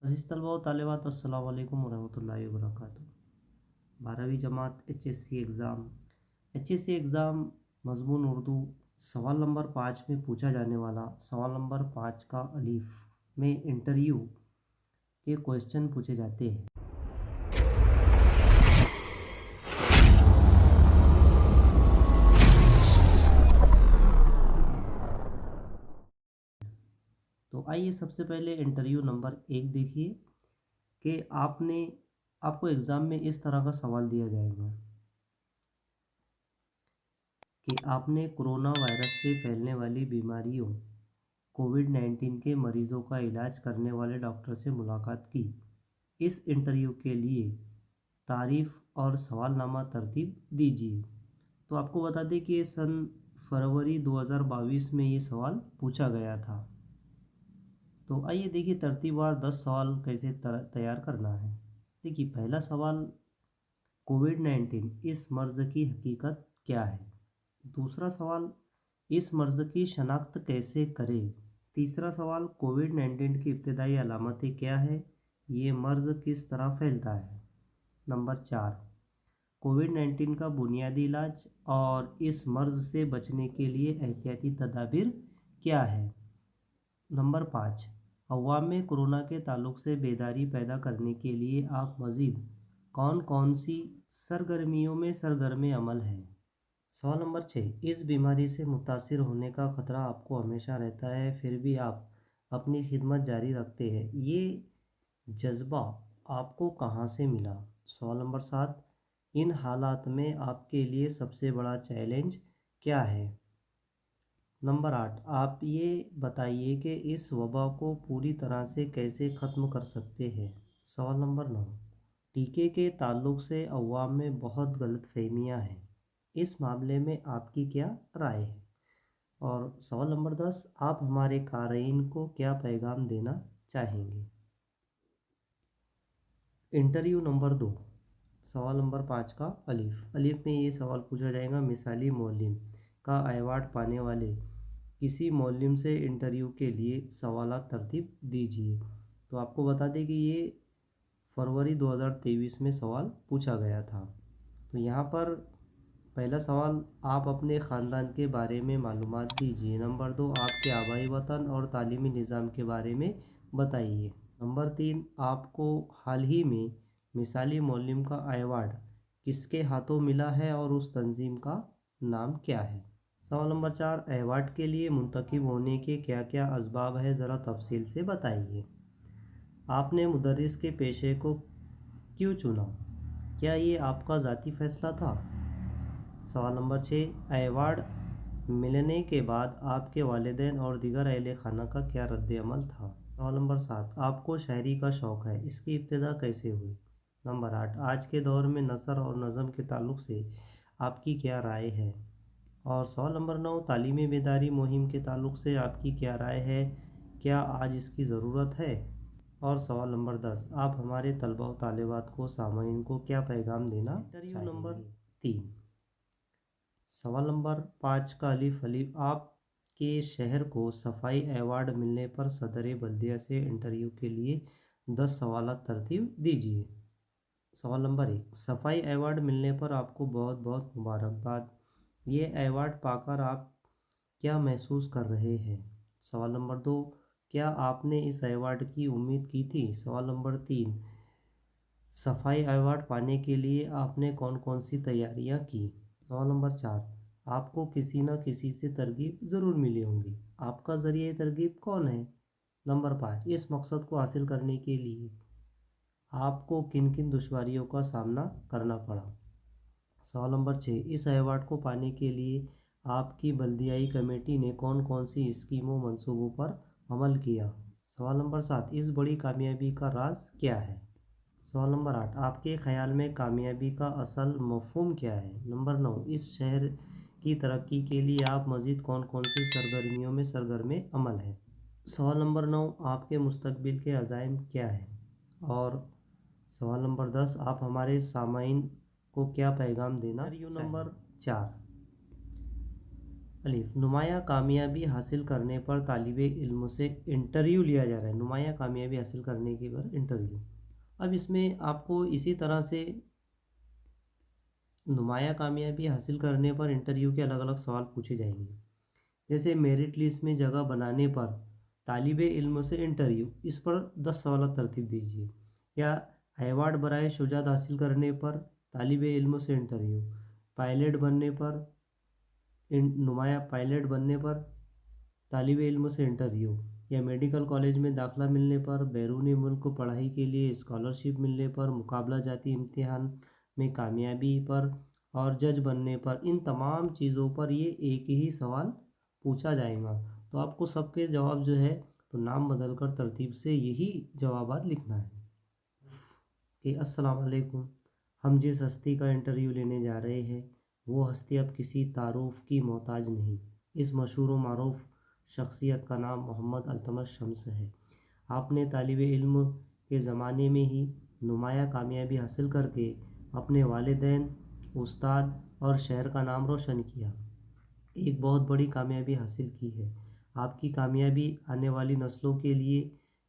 अज़ीज़ तलबा व तालिबात, अस्सलाम वालेकुम वरहमतुल्लाहि वबरकातुहू। 12वीं जमात एच एस सी एग्ज़ाम मज़मून उर्दू सवाल नंबर 5 में पूछा जाने वाला सवाल नंबर 5 का अलीफ में इंटरव्यू के क्वेश्चन पूछे जाते हैं। तो आइए सबसे पहले इंटरव्यू नंबर 1 देखिए कि आपको एग्ज़ाम में इस तरह का सवाल दिया जाएगा कि आपने कोरोना वायरस से फैलने वाली बीमारियों कोविड-19 के मरीजों का इलाज करने वाले डॉक्टर से मुलाकात की। इस इंटरव्यू के लिए तारीफ़ और सवालनामा तरतीब दीजिए। तो आपको बता दें कि सन फरवरी 2022 में ये सवाल पूछा गया था। तो आइए देखिए तरतीबवार 10 सवाल कैसे तैयार करना है। देखिए पहला सवाल, कोविड-19 इस मर्ज़ की हकीकत क्या है? दूसरा सवाल, इस मर्ज़ की शनाख्त कैसे करें? तीसरा सवाल, कोविड-19 की इब्तिदाई अलामतें क्या है? ये मर्ज़ किस तरह फैलता है? नंबर 4, कोविड-19 का बुनियादी इलाज और इस मर्ज़ से बचने के लिए एहतियाती तदाबीर क्या है? नंबर 5, अवाम में कोरोना के ताल्लुक से बेदारी पैदा करने के लिए आप मज़ीद कौन कौन सी सरगर्मियों में सरगर्म अमल हैं? सवाल नंबर 6, इस बीमारी से मुतासिर होने का ख़तरा आपको हमेशा रहता है, फिर भी आप अपनी खिदमत जारी रखते हैं। ये जज्बा आपको कहाँ से मिला? सवाल नंबर 7, इन हालात में आपके लिए सबसे बड़ा चैलेंज क्या है? नंबर 8, आप ये बताइए कि इस वबा को पूरी तरह से कैसे ख़त्म कर सकते हैं? सवाल नंबर 9, टीके के ताल्लुक से अवाम में बहुत गलतफहमियाँ हैं, इस मामले में आपकी क्या राय है? और सवाल नंबर 10, आप हमारे क़ारीन को क्या पैगाम देना चाहेंगे? इंटरव्यू नंबर 2, सवाल नंबर 5 का अलीफ में ये सवाल पूछा जाएगा, मिसाली मौलिम का अवार्ड पाने वाले किसी मौलिम से इंटरव्यू के लिए सवालात तरतीब दीजिए। तो आपको बता दें कि ये फरवरी 2023 में सवाल पूछा गया था। तो यहाँ पर पहला सवाल, आप अपने ख़ानदान के बारे में मालूमात दीजिए। नंबर 2, आपके आबाई वतन और तालीमी निज़ाम के बारे में बताइए। नंबर 3, आपको हाल ही में मिसाली मौलिम का अवार्ड किसके हाथों मिला है और उस तंजीम का नाम क्या है? सवाल नंबर 4, अवार्ड के लिए मुंतखब होने के क्या क्या असबाब है, ज़रा तफसील से बताइए। आपने मुदर्रिस के पेशे को क्यों चुना? क्या ये आपका ज़ाती फ़ैसला था? सवाल नंबर 6, अवार्ड मिलने के बाद आपके वालिदैन और दीगर अहले खाना का क्या रद्द-ए-अमल था? सवाल नंबर 7, आपको शायरी का शौक़ है, इसकी इब्तिदा कैसे हुई? नंबर 8, आज के दौर में नसर और नज़म के ताल्लुक से आपकी क्या राय है? और सवाल नंबर 9, तालीमी बेदारी मुहिम के ताल्लुक से आपकी क्या राय है, क्या आज इसकी ज़रूरत है? और सवाल नंबर 10, आप हमारे तलबा व तालिबात को सामाईन को क्या पैगाम देना चाहेंगे? इंटरव्यू नंबर 3, सवाल नंबर 5 का अलीफ, आपके शहर को सफाई अवार्ड मिलने पर सदर बल्दिया से इंटरव्यू के लिए 10 सवालात तरतीब दीजिए। सवाल नंबर 1, सफाई अवार्ड मिलने पर आपको बहुत बहुत मुबारकबाद। ये अवार्ड पाकर आप क्या महसूस कर रहे हैं? सवाल नंबर 2, क्या आपने इस अवार्ड की उम्मीद की थी? सवाल नंबर 3, सफाई अवार्ड पाने के लिए आपने कौन कौन सी तैयारियां की? सवाल नंबर 4, आपको किसी न किसी से तरगीब ज़रूर मिली होंगी, आपका ज़रिए तरगीब कौन है? नंबर 5, इस मकसद को हासिल करने के लिए आपको किन किन दुश्वारियों का सामना करना पड़ा? सवाल नंबर 6, इस अवार्ड को पाने के लिए आपकी बल्दियाई कमेटी ने कौन कौन सी स्कीमों मंसूबों पर अमल किया? सवाल नंबर 7, इस बड़ी कामयाबी का राज क्या है? सवाल नंबर 8, आपके ख़्याल में कामयाबी का असल मफ़हूम क्या है? नंबर 9, इस शहर की तरक्की के लिए आप मज़ीद कौन कौन सी सरगर्मियों में सरगर्म अमल हैं? सवाल नंबर 9, आपके मुस्तक़बिल के अज़ाइम क्या हैं? और सवाल नंबर 10, आप हमारे सामाईन को क्या पैगाम देना चाहेंगे? नंबर 4, अलिफ नुमाया कामयाबी हासिल करने पर तालिब इल्म से इंटरव्यू लिया जा रहा है। नुमाया कामयाबी हासिल करने के पर इंटरव्यू। अब इसमें आपको इसी तरह से नुमाया कामयाबी हासिल करने पर इंटरव्यू के अलग अलग सवाल पूछे जाएंगे। जैसे मेरिट लिस्ट में जगह बनाने पर तालिब इल्म से इंटरव्यू, इस पर 10 सवाल तरतीब दीजिए। या अवार्ड बराए शुजात हासिल करने पर तालिब इल्म से इंटरव्यू, पायलट बनने पर नुमाया पायलट बनने पर तालिब इल्म से इंटरव्यू, या मेडिकल कॉलेज में दाखिला मिलने पर, बैरूनी मुल्क पढ़ाई के लिए स्कॉलरशिप मिलने पर, मुकाबला जाती इम्तिहान में कामयाबी पर और जज बनने पर, इन तमाम चीज़ों पर ये एक ही सवाल पूछा जाएगा। तो आपको सबके जवाब जो है तो नाम बदलकर तरतीब से यही जवाबात लिखना है कि अस्सलाम वालेकुम, हम जिस हस्ती का इंटरव्यू लेने जा रहे हैं वो हस्ती अब किसी तारुफ की मोहताज नहीं। इस मशहूर व मारूफ शख्सियत का नाम मोहम्मद अल्तमश शम्स है। आपने तालिब इल्म के ज़माने में ही नुमाया कामयाबी हासिल करके अपने वालिदैन, उस्ताद और शहर का नाम रोशन किया। एक बहुत बड़ी कामयाबी हासिल की है। आपकी कामयाबी आने वाली नस्लों के लिए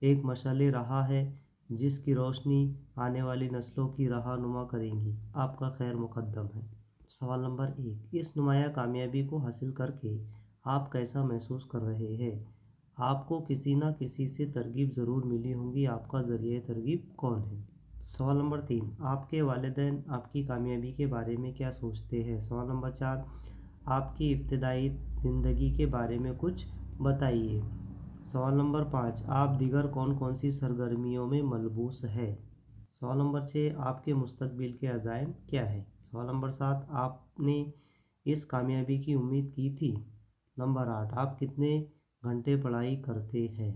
एक मशाल राह है जिसकी रोशनी आने वाली नस्लों की रहनुमा करेंगी। आपका खैर मुकद्दम है। सवाल नंबर 1, इस नुमाया कामयाबी को हासिल करके आप कैसा महसूस कर रहे हैं? आपको किसी न किसी से तरगीब ज़रूर मिली होगी। आपका ज़रिए तरगीब कौन है? सवाल नंबर 3, आपके वालिदैन आपकी कामयाबी के बारे में क्या सोचते हैं? सवाल नंबर 4, आपकी इब्तिदाई ज़िंदगी के बारे में कुछ बताइए। सवाल नंबर 5, आप दीगर कौन कौन सी सरगर्मियों में मलबूस है? सवाल नंबर 6, आपके मुस्तकबिल के अज़ाइम क्या है? सवाल नंबर 7, आपने इस कामयाबी की उम्मीद की थी? नंबर 8, आप कितने घंटे पढ़ाई करते हैं?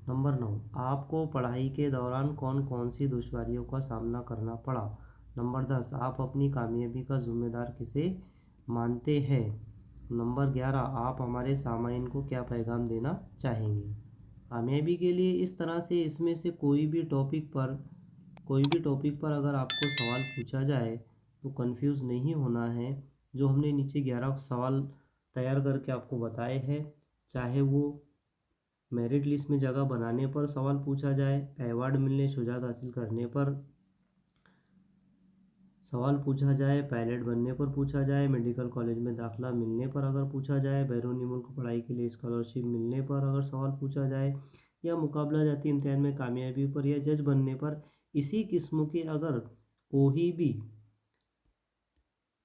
नंबर 9, आपको पढ़ाई के दौरान कौन कौन सी दुश्वारियों का सामना करना पड़ा? नंबर 10, आप अपनी कामयाबी का ज़िम्मेदार किसे मानते हैं? नंबर 11, आप हमारे सामाइन को क्या पैगाम देना चाहेंगे? कामयाबी के लिए इस तरह से इसमें से कोई भी टॉपिक पर अगर आपको सवाल पूछा जाए तो कंफ्यूज नहीं होना है। जो हमने नीचे 11 सवाल तैयार करके आपको बताए हैं, चाहे वो मेरिट लिस्ट में जगह बनाने पर सवाल पूछा जाए, अवार्ड मिलने, शुजात हासिल करने पर सवाल पूछा जाए, पायलट बनने पर पूछा जाए, मेडिकल कॉलेज में दाखिला मिलने पर अगर पूछा जाए, बैरूनी मुल्क पढ़ाई के लिए स्कॉलरशिप मिलने पर अगर सवाल पूछा जाए, या मुकाबला जाती इम्तिहान में कामयाबी पर, या जज बनने पर, इसी किस्म के अगर कोई भी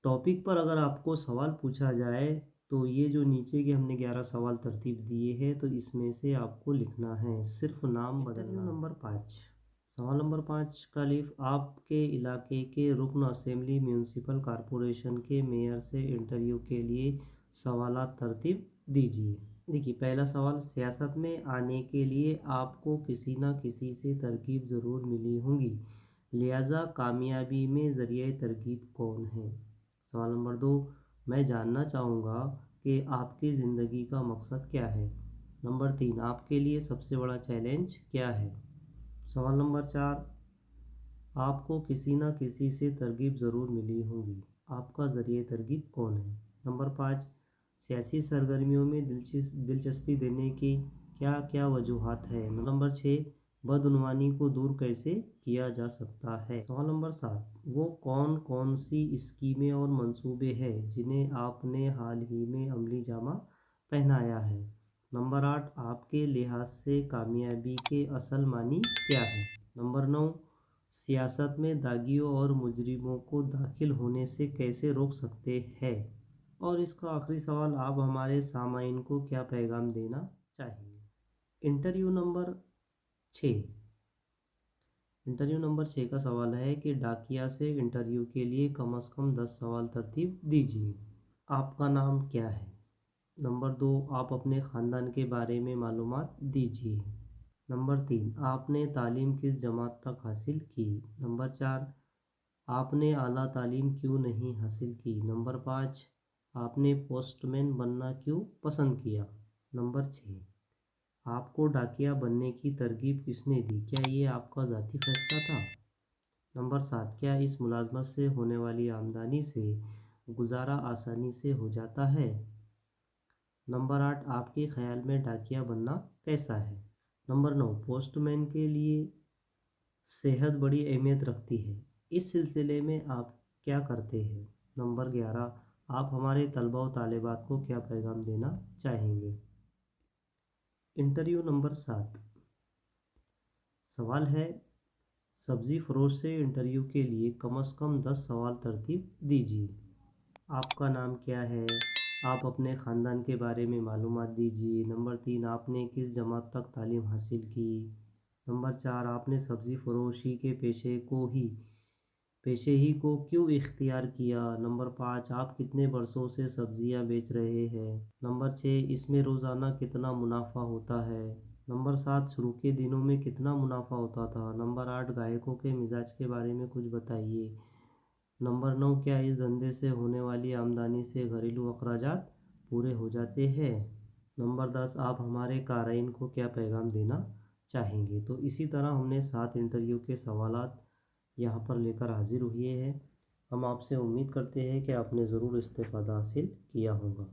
टॉपिक पर अगर आपको सवाल पूछा जाए तो ये जो नीचे के हमने 11 सवाल तरतीब दिए हैं तो इसमें से आपको लिखना है, सिर्फ नाम बदलना। नंबर 5, सवाल नंबर 5 का लिख, आपके इलाके के रुकन असेंबली म्यूनसिपल कॉरपोरेशन के मेयर से इंटरव्यू के लिए सवालात तरतीब दीजिए। देखिए, पहला सवाल, सियासत में आने के लिए आपको किसी न किसी से तरकीब ज़रूर मिली होंगी, लिहाजा कामयाबी में ज़रिए तरकीब कौन है? सवाल नंबर 2, मैं जानना चाहूँगा कि आपकी ज़िंदगी का मकसद क्या है? नंबर 3, आपके लिए सबसे बड़ा चैलेंज क्या है? सवाल नंबर 4, आपको किसी न किसी से तरगीब ज़रूर मिली होगी, आपका ज़रिए तरगीब कौन है? नंबर 5, सियासी सरगर्मियों में दिलचस्पी देने की क्या क्या वजूहात है? नंबर 6, बदعنवानी को दूर कैसे किया जा सकता है? सवाल नंबर 7, वो कौन कौन सी स्कीमें और मंसूबे हैं जिन्हें आपने हाल ही में अमली जामा पहनाया है? नंबर 8, आपके लिहाज से कामयाबी के असल मानी क्या है? नंबर 9, सियासत में दागियों और मुजरिमों को दाखिल होने से कैसे रोक सकते हैं? और इसका आखिरी सवाल, आप हमारे सामाइन को क्या पैगाम देना चाहेंगे? इंटरव्यू नंबर 6 इंटरव्यू नंबर 6 का सवाल है कि डाकिया से इंटरव्यू के लिए कम से कम 10 सवाल तरतीब दीजिए। आपका नाम क्या है? नंबर 2, आप अपने ख़ानदान के बारे में मालूमात दीजिए। नंबर 3, आपने तालीम किस जमात तक हासिल की? नंबर 4, आपने आला तालीम क्यों नहीं हासिल की? नंबर 5, आपने पोस्टमैन बनना क्यों पसंद किया? नंबर 6, आपको डाकिया बनने की तरगीब किसने दी? क्या ये आपका ज़ाती फैसला था? नंबर 7, क्या इस मुलाजमत से होने वाली आमदनी से गुजारा आसानी से हो जाता है? नंबर 8, आपके ख़्याल में डाकिया बनना कैसा है? नंबर 9, पोस्टमैन के लिए सेहत बड़ी अहमियत रखती है। इस सिलसिले में आप क्या करते हैं? नंबर 11, आप हमारे तलबा व तालिबात को क्या पैगाम देना चाहेंगे? इंटरव्यू नंबर 7, सवाल है, सब्ज़ी फ़रोश से इंटरव्यू के लिए कम से कम 10 सवाल तरतीब दीजिए। आपका नाम क्या है? आप अपने ख़ानदान के बारे में मालूमात दीजिए। नंबर 3, आपने किस जमात तक तालीम हासिल की? नंबर 4, आपने सब्ज़ी फ़रोशी के पेशे ही को क्यों इख्तियार किया? नंबर 5, आप कितने बरसों से सब्ज़ियाँ बेच रहे हैं? नंबर 6, इसमें रोज़ाना कितना मुनाफा होता है? नंबर 7, शुरू के दिनों में कितना मुनाफा होता था? नंबर 8, गायकों के मिजाज के बारे में कुछ बताइए। नंबर 9, क्या इस धंधे से होने वाली आमदनी से घरेलू अखराजात पूरे हो जाते हैं? नंबर 10, आप हमारे क़ारीन को क्या पैगाम देना चाहेंगे? तो इसी तरह हमने 7 इंटरव्यू के सवालात यहाँ पर लेकर हाजिर हुए हैं। हम आपसे उम्मीद करते हैं कि आपने ज़रूर इस्तेफ़ादा हासिल किया होगा।